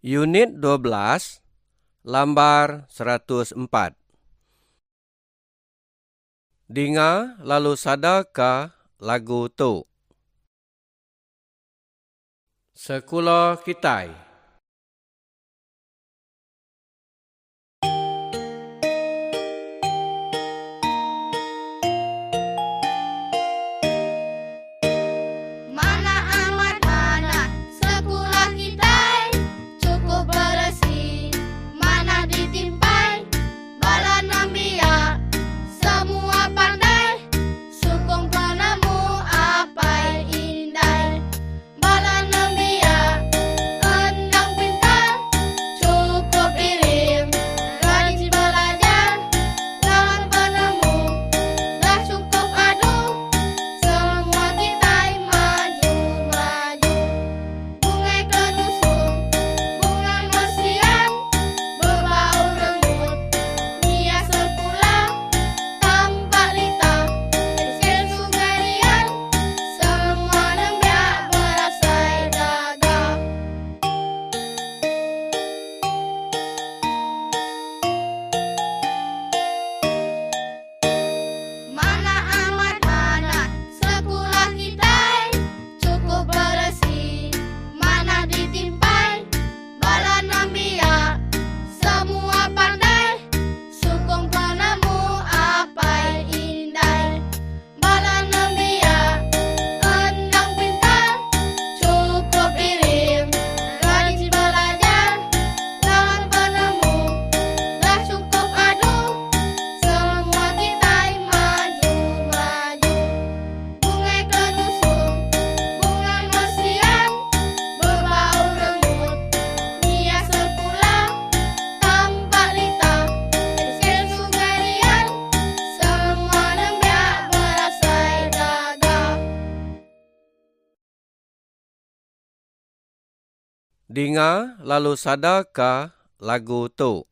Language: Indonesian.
Unit 12, lambar 104. Dengar lalu sadarkah lagu tu? Sekolah kita. Mana amat mana sekolah kita cukup bersih, mana ditimpai bala nambia semua pandai, sukong penemu apa indai bala nambia endang pintar cukup irim rajin belajar lawan penemu dah cukup adu semua kita maju maju bunga kedusung bunga mesian berbau renggut dia sepulang tampak lita esken sungarian semua lembia berasai dagang. Mana amat mana sekolah kita cukup bersih, mana ditimpai bala nambia semua pandai, sukong penemu apa indai bala nambia endang pintar cukup irim rajin belajar lawan penemu dah cukup adu semua kita maju maju bunga kedusung bunga mesian berbau renggut dia sepulang tampak lita esken sungarian semua lembia berasai dagang. Dengar lalu sadarkah lagu tu?